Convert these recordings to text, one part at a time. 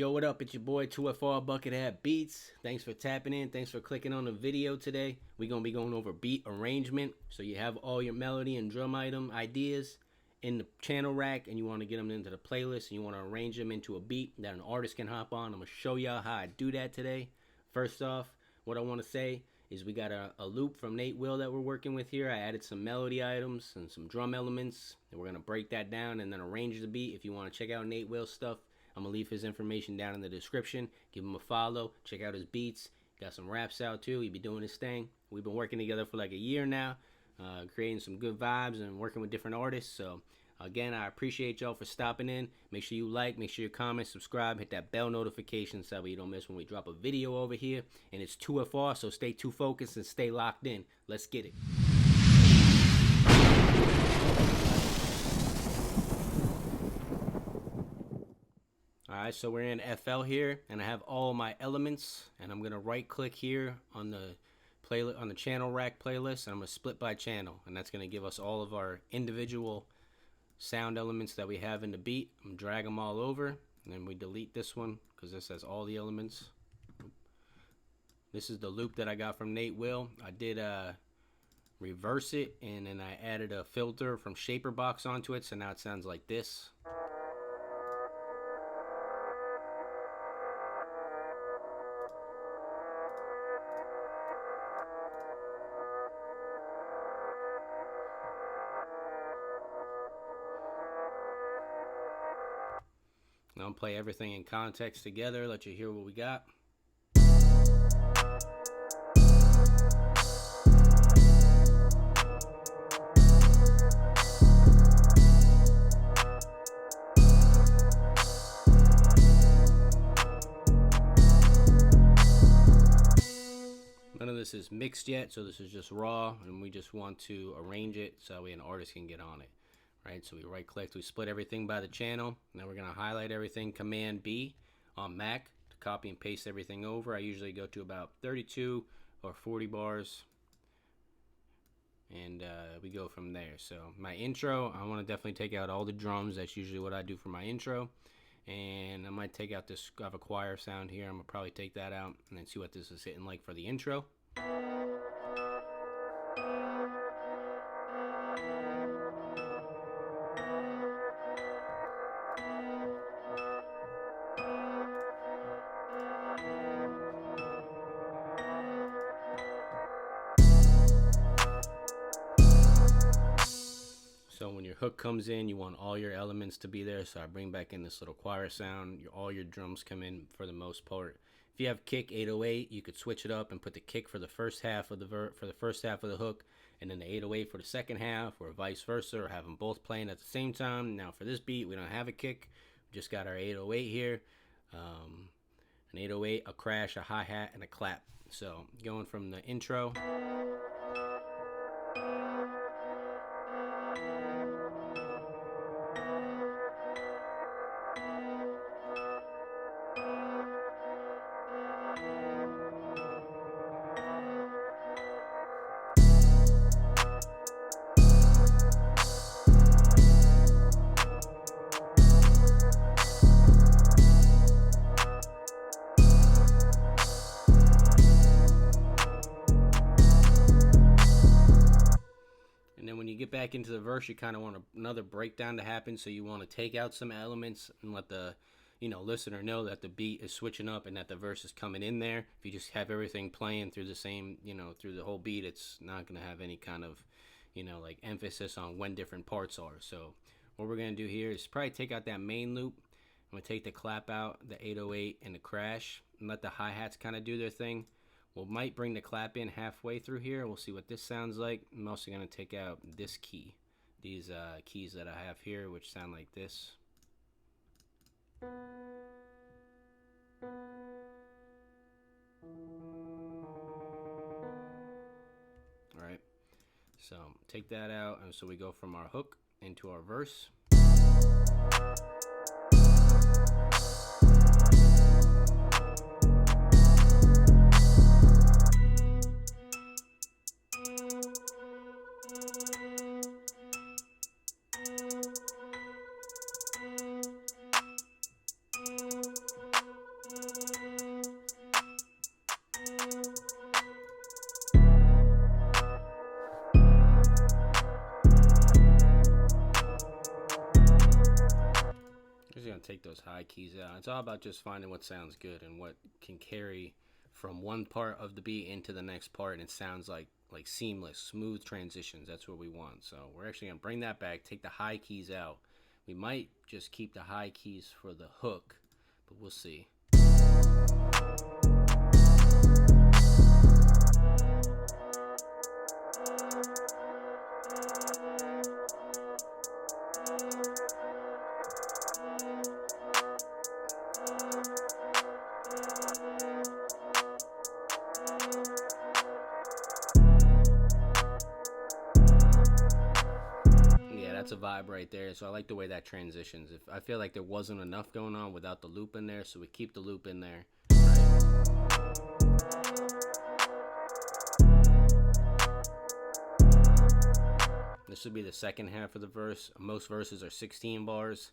Yo, what up? It's your boy 2FR Bucket Hat Beatz. Thanks for tapping in. Thanks for clicking on the video today. We're going to be going over beat arrangement. So you have all your melody and drum item ideas in the channel rack and you want to get them into the playlist and you want to arrange them into a beat that an artist can hop on. I'm going to show y'all how I do that today. First off, what I want to say is we got a loop from Nate Will that we're working with here. I added some melody items and some drum elements, and we're going to break that down and then arrange the beat. If you want to check out Nate Will's stuff, I'm going to leave his information down in the description. Give him a follow. Check out his beats. Got some raps out too. He be doing his thing. We've been working together for like a year now, creating some good vibes and working with different artists. So again, I appreciate y'all for stopping in. Make sure you like, make sure you comment, subscribe, hit that bell notification so that you don't miss when we drop a video over here. And it's 2FR, so stay too focused and stay locked in. Let's get it. Alright, so we're in FL here, and I have all my elements, and I'm gonna right click here on the playlist, on the channel rack playlist, and I'm gonna split by channel, and that's gonna give us all of our individual sound elements that we have in the beat. I'm gonna drag them all over, and then we delete this one because this has all the elements. This is the loop that I got from Nate Will. I did reverse it, and then I added a filter from Shaper Box onto it, so now it sounds like this. I'll play everything in context together, let you hear what we got. None of this is mixed yet, so this is just raw, and we just want to arrange it so an artist can get on it. Right, so we right click, we split everything by the channel. Now we're gonna highlight everything, Command B on Mac to copy and paste everything over. I usually go to about 32 or 40 bars, and we go from there. So my intro, I want to definitely take out all the drums. That's usually what I do for my intro, and I might take out this. I have a choir sound here. I'm gonna probably take that out and then see what this is hitting like for the intro. So when your hook comes in, you want all your elements to be there. So I bring back in this little choir sound. All your drums come in for the most part. If you have kick 808, you could switch it up and put the kick for the first half of the hook, and then the 808 for the second half, or vice versa, or have them both playing at the same time. Now for this beat, we don't have a kick. We just got our 808 here. An 808, a crash, a hi-hat, and a clap. So going from the intro. When you get back into the verse, you kind of want another breakdown to happen, so you want to take out some elements and let the listener know that the beat is switching up and that the verse is coming in there. If you just have everything playing through the same, through the whole beat, it's not going to have any kind of like emphasis on when different parts are. So what we're going to do here is probably take out that main loop. I'm going to take the clap out, the 808 and the crash, and let the hi-hats kind of do their thing. We might bring the clap in halfway through here. We'll see what this sounds like. I'm also going to take out this key. These keys that I have here, which sound like this. Alright, so take that out, and so we go from our hook into our verse. keys out. It's all about just finding what sounds good and what can carry from one part of the beat into the next part, and it sounds like seamless, smooth transitions. That's what we want. So we're actually gonna bring that back, take the high keys out. We might just keep the high keys for the hook, but we'll see. That's a vibe right there. So I like the way that transitions. If I feel like there wasn't enough going on without the loop in there, so we keep the loop in there. This would be the second half of the verse. Most verses are 16 bars.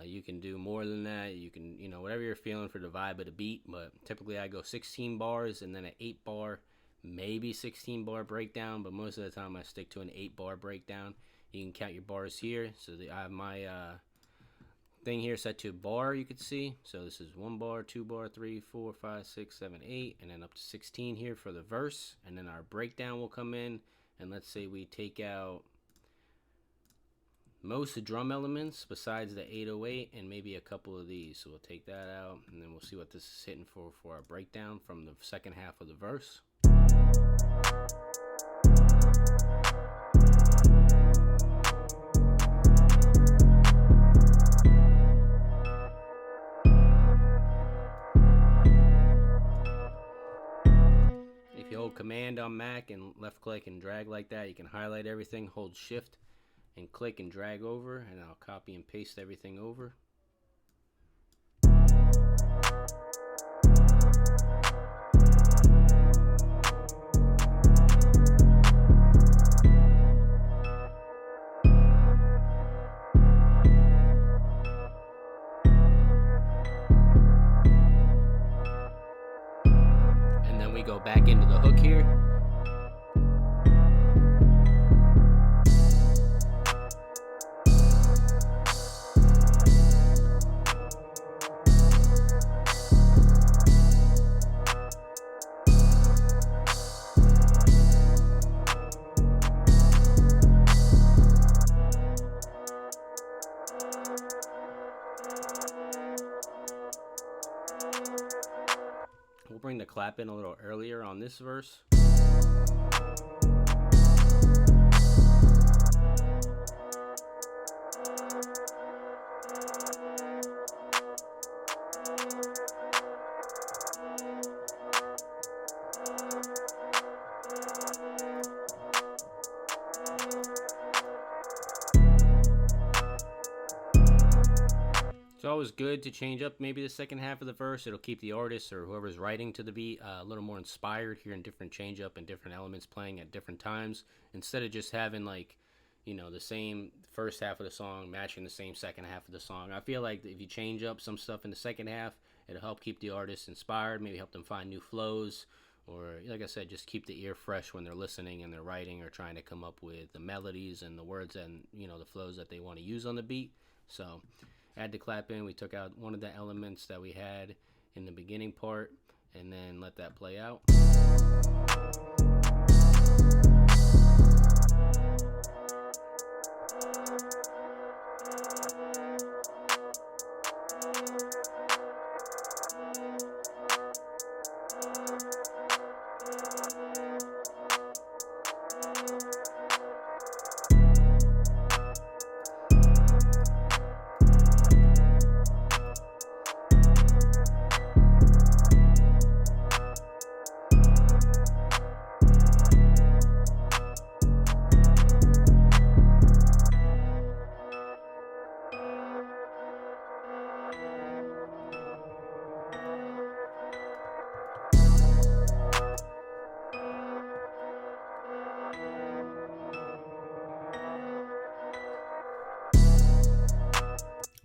You can do more than that. You can, whatever you're feeling for the vibe of the beat. But typically I go 16 bars and then an 8 bar, maybe 16 bar breakdown. But most of the time I stick to an 8 bar breakdown. You can count your bars here. So I have my thing here set to bar, you could see. So this is 1 bar, 2 bar, 3, 4, 5, 6, 7, 8, and then up to 16 here for the verse. And then our breakdown will come in. And let's say we take out most drum elements besides the 808 and maybe a couple of these. So we'll take that out, and then we'll see what this is hitting for our breakdown from the second half of the verse. If you hold Command on Mac and left click and drag like that, you can highlight everything, hold Shift and click and drag over, and I'll copy and paste everything over. And then we go back into the hook here. We'll bring the clap in a little earlier on this verse. It's always good to change up maybe the second half of the verse. It'll keep the artist or whoever's writing to the beat a little more inspired, hearing different change up and different elements playing at different times, instead of just having the same first half of the song matching the same second half of the song. I feel like if you change up some stuff in the second half, it'll help keep the artist inspired, maybe help them find new flows, or like I said, just keep the ear fresh when they're listening and they're writing or trying to come up with the melodies and the words and the flows that they want to use on the beat. So add the clap in. We took out one of the elements that we had in the beginning part, and then let that play out.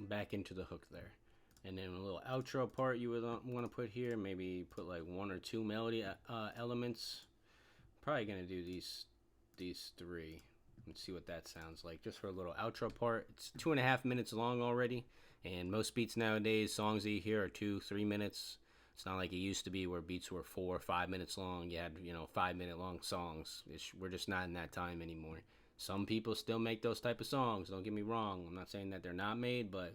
Back into the hook there, and then a little outro part you would want to put here. Maybe put like 1 or 2 melody elements. Probably gonna do these 3 and see what that sounds like, just for a little outro part. It's 2.5 minutes long already, And most beats nowadays, songs that you hear are 2-3 minutes. It's not like it used to be where beats were 4 or 5 minutes long. You had 5-minute long songs. We're just not in that time anymore. Some people still make those type of songs. Don't get me wrong. I'm not saying that they're not made, but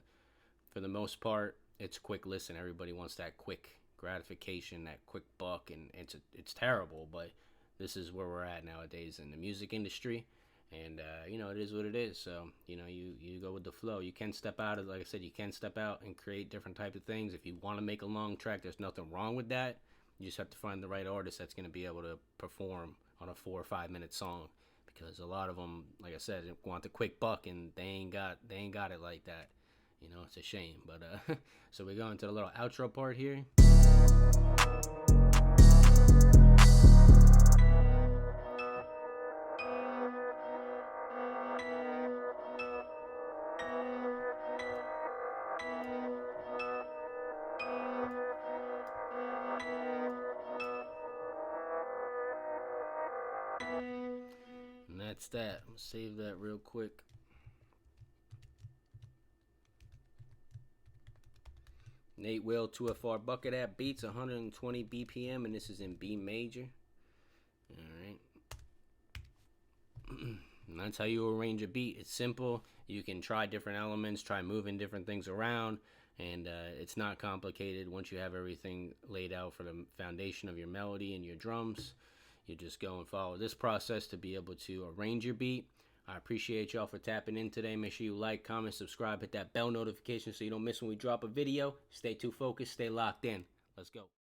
for the most part, it's quick listen. Everybody wants that quick gratification, that quick buck, and it's terrible. But this is where we're at nowadays in the music industry, and it is what it is. So you go with the flow. You can step out, like I said, you can step out and create different types of things. If you want to make a long track, there's nothing wrong with that. You just have to find the right artist that's going to be able to perform on a 4 or 5 minute song, because a lot of them, like I said, want the quick buck, and they ain't got it like that. It's a shame. But so we go into the little outro part here. And that's that. I'm gonna save that real quick. Nate Will, 2FR Bucket Hat Beatz, 120 BPM, and this is in B major. Alright. And that's how you arrange a beat. It's simple. You can try different elements, try moving different things around, and it's not complicated. Once you have everything laid out for the foundation of your melody and your drums, you just go and follow this process to be able to arrange your beat. I appreciate y'all for tapping in today. Make sure you like, comment, subscribe, hit that bell notification so you don't miss when we drop a video. Stay tuned, focused, stay locked in. Let's go.